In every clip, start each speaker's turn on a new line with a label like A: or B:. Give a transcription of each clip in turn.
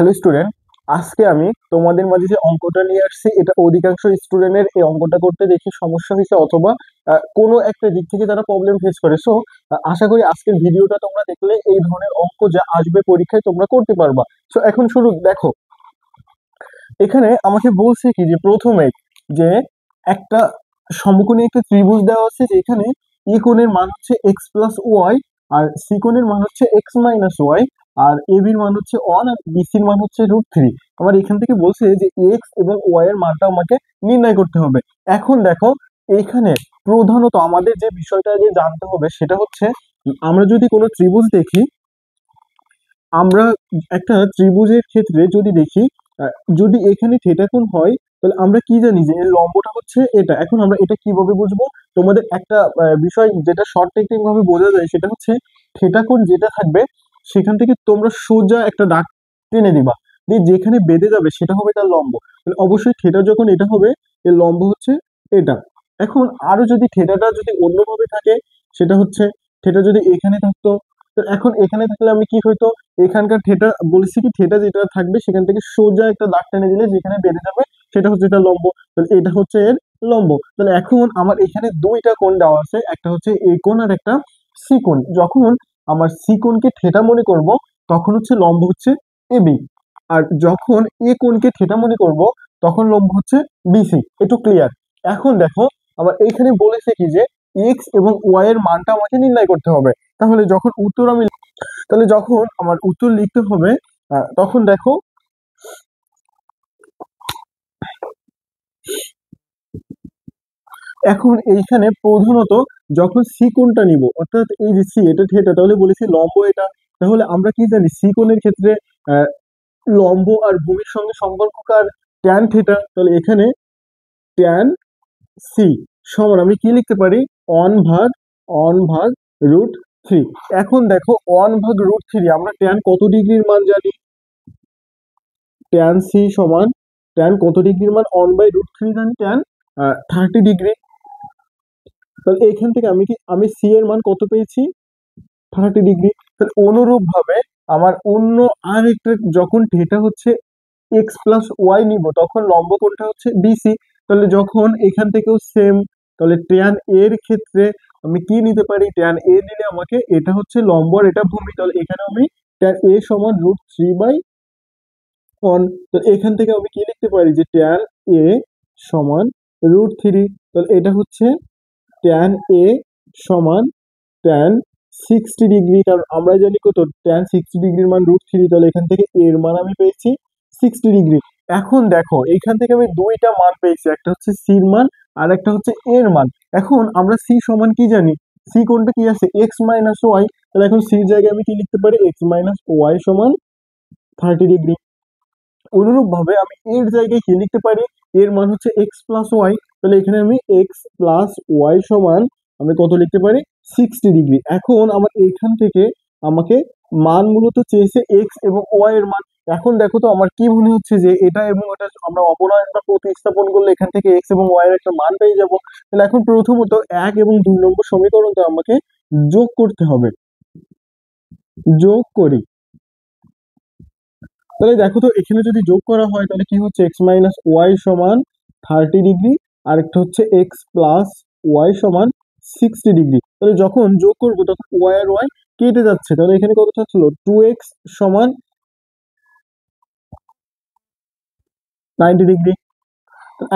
A: Hello student, আজকে আমি তোমাদের মাঝে যে অঙ্কটা নিয়ে আসছি এটা অধিকাংশ স্টুডেন্টের এই অঙ্কটা করতে দেখি সমস্যা হয়েছে অথবা কোনো একটা দিক থেকে তারা প্রবলেম ফেস করে। সো আশা করি আজকের ভিডিওটা তোমরা দেখলে এই ধরনের অঙ্ক যা আসবে পরীক্ষায় তোমরা করতে পারবা। সো এখন শুরু দেখো, এখানে আমাকে বলছে কি যে প্রথমে যে একটা সমকোণী একটা ত্রিভুজ দেওয়া আছে যেখানে ই কোণের মান হচ্ছে এক্স প্লাস ওয়াই, আর সি কোণের মান হচ্ছে এক্স মাইনাস ওয়াই, আর এ বির মান হচ্ছে ওয়ান, আর বিসির মান হচ্ছে √3। আমার এখান থেকে বলছে যে এক্স এবং ওয়াই এর মানটা আমাকে নির্ণয় করতে হবে। এখন দেখো, এইখানে প্রধানত আমাদের যে বিষয়টা যে জানতে হবে সেটা হচ্ছে, আমরা যদি কোনো ত্রিভুজ দেখি, আমরা একটা ত্রিভুজের ক্ষেত্রে যদি দেখি, যদি এখানে থিটা কোণ হয় তাহলে আমরা কি জানি যে এর লম্বটা হচ্ছে এটা। এখন আমরা এটা কিভাবে বুঝবো? তোমাদের একটা বিষয় যেটা শর্ট টেকনিক ভাবে বোঝা যায় সেটা হচ্ছে, থিটা কোণ যেটা থাকবে সেখান থেকে তোমরা সোজা একটা দাগ টেনে দিবা, দিয়ে যেখানে বেঁধে যাবে সেটা হবে তার লম্ব। তাহলে অবশ্যই থিটা যখন এটা হবে, এর লম্ব হচ্ছে এটা। এখন আরো যদি থিটাটা যদি অন্যভাবে থাকে, সেটা হচ্ছে থিটা যদি এখানে থাকতো, তো এখন এখানে থাকলে আমি কি হইতো, এখানকার থিটা বলেছি কি থিটা যেটা থাকবে সেখান থেকে সোজা একটা দাগ টেনে দিলে যেখানে বেঁধে যাবে সেটা হচ্ছে এটা লম্ব। তাহলে এটা হচ্ছে এর লম্ব। তাহলে এখন আমার এখানে দুইটা কোণ দেওয়া আছে, একটা হচ্ছে এ কোণ আর একটা সি কোণ। যখন আমার সি কোণকে থিটা মনে করব তখন হচ্ছে লম্ব হচ্ছে এবি, আর যখন এ কোণকে থিটা মনে করব তখন লম্ব হচ্ছে বিসি। একটু ক্লিয়ার? এখন দেখো, আবার এইখানে বলেছে কি যে এক্স এবং ওয়াই এর মানটা আমাকে নির্ণয় করতে হবে। তাহলে যখন উত্তর আমি তাহলে যখন আমার উত্তর লিখতে হবে, তখন দেখো, এখন এইখানে প্রধানত যখন সি কোণটা নিব, অর্থাৎ এই যে সি এটা থিটা, তাহলে বলেছি লম্ব এটা। তাহলে আমরা কি জানি সি কোণের ক্ষেত্রে আহ, লম্ব আর ভূমির সঙ্গে সম্পর্ককার ট্যান থিটা। তাহলে এখানে ট্যান সি সমান আমি কি লিখতে পারি, অন ভাগ √3। এখন দেখো, অন ভাগ √3 আমরা ট্যান কত ডিগ্রির মান জানি, ট্যান সি সমান ট্যান কত ডিগ্রির মান, অন/√3 জানি ট্যান 30 ডিগ্রি। তাহলে এইখান থেকে আমি সি এর মান কত পেয়েছি, 30 ডিগ্রি। তাহলে অনুরূপ ভাবে আমার অন্য আর একটা, যখন থিটা হচ্ছে এক্স প্লাস ওয়াই নিব তখন লম্ব কোণটা হচ্ছে বিসি। তাহলে যখন এখান থেকেও সেম, তাহলে ট্যান এর ক্ষেত্রে আমি কি নিতে পারি, ট্যান এ নিলে আমাকে এটা হচ্ছে লম্ব আর এটা ভূমি। তাহলে এখানে আমি ট্যান এ সমান √3/1। তো এখান থেকে আমি কি লিখতে পারি যে ট্যান এ সমান √3। তাহলে এটা হচ্ছে ট্যান এ সমান ট্যান 60 ডিগ্রি, কারণ আমরা জানি কত, ট্যান 60 ডিগ্রির মান √3। তাহলে এখান থেকে এর মান আমি পেয়েছি 60 ডিগ্রি। এখন দেখো, এইখান থেকে আমি দুইটা মান পেয়েছি, একটা হচ্ছে সির মান আর একটা হচ্ছে এর মান। এখন আমরা সি সমান কি জানি, সি কোনটা কি আছে, এক্স মাইনাস ওয়াই। তাহলে এখন সির জায়গায় আমি কি লিখতে পারি, এক্স মাইনাস ওয়াই সমান 30 ডিগ্রি। অনুরূপ ভাবে আমি এর জায়গায় কি লিখতে পারি, এর মান হচ্ছে এক্স প্লাস ওয়াই। তাহলে এখানে আমি এক্স প্লাস ওয়াই সমান আমি কত লিখতে পারি, 60 ডিগ্রি। এখন আমার এখান থেকে আমাকে মান মূলত চেয়েছে এক্স এবং ওয়াই এর মান। এখন দেখো তো, আমার কি মনে হচ্ছে যে এটা এবং এটা আমরা অপনয়ন বা প্রতিস্থাপন করলে এখান থেকে এক্স এবং ওয়াই এর একটা মান পেয়ে যাব। তাহলে এখন প্রথমত 1 এবং 2 নম্বর সমীকরণটা আমাকে যোগ করতে হবে। যোগ করি, তাহলে দেখো তো, এখানে যদি যোগ করা হয় তাহলে কি হচ্ছে, এক্স মাইনাস ওয়াই সমান 30 ডিগ্রি, আর একটা হচ্ছে এক্স প্লাস ওয়াই সমান 60 ডিগ্রি। তাহলে যখন যোগ করবো তখন ওয়াই আর ওয়াই কেটে যাচ্ছে, তাহলে এখানে কত থাকছিল, 2x সমান 90 ডিগ্রি।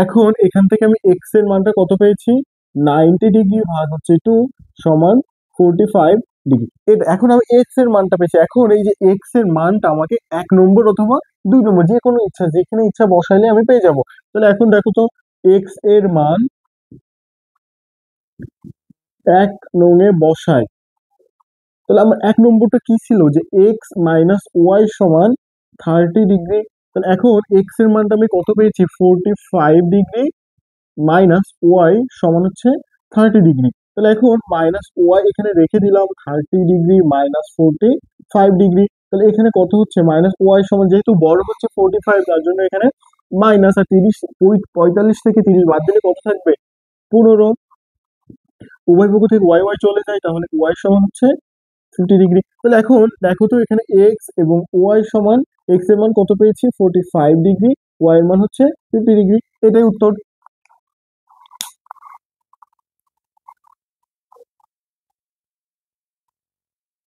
A: এখন এখান থেকে আমি এক্স এর মানটা কত পেয়েছি, 90 ডিগ্রি ভাগ হচ্ছে 2 সমান 45 ডিগ্রি। এটা এখন আমি এক্স এর মানটা পেয়েছি। এখন এই যে এক্স এর মানটা আমাকে 1 নম্বর অথবা 2 নম্বর যে কোনো ইচ্ছা, যেখানে ইচ্ছা বসাইলে আমি পেয়ে যাব। তাহলে এখন দেখো তো, এক্স এর মান 1 নং এ বসাই। তাহলে আমার 1 নম্বরটা কি ছিল, যে এক্স মাইনাস ওয়াই সমান 30 ডিগ্রি। তাহলে এখন এক্স এর মানটা আমি কত পেয়েছি, 45 ডিগ্রি মাইনাস ওয়াই সমান হচ্ছে 30 ডিগ্রি। তাহলে এখন মাইনাস ওয়াই এখানে রেখে দিলাম, 30 ডিগ্রি মাইনাস 45 ডিগ্রি। তাহলে এখানে কত হচ্ছে, মাইনাস ওয়াই সমান, যেহেতু বড় হচ্ছে 45, তার জন্য এখানে মাইনাস, আর 45 থেকে 30 বাদ দিলে কত থাকবে, 15। উভয় পক্ষ থেকে ওয়াই ওয়াই চলে যায়, তাহলে ওয়াই সমান হচ্ছে 50 ডিগ্রি। তাহলে এখন দেখো তো, এখানে এক্স এবং ওয়াই সমান এক্স এর মান কত পেয়েছি 45 ডিগ্রি, ওয়াই এর মান হচ্ছে 50 ডিগ্রি। এটাই উত্তর।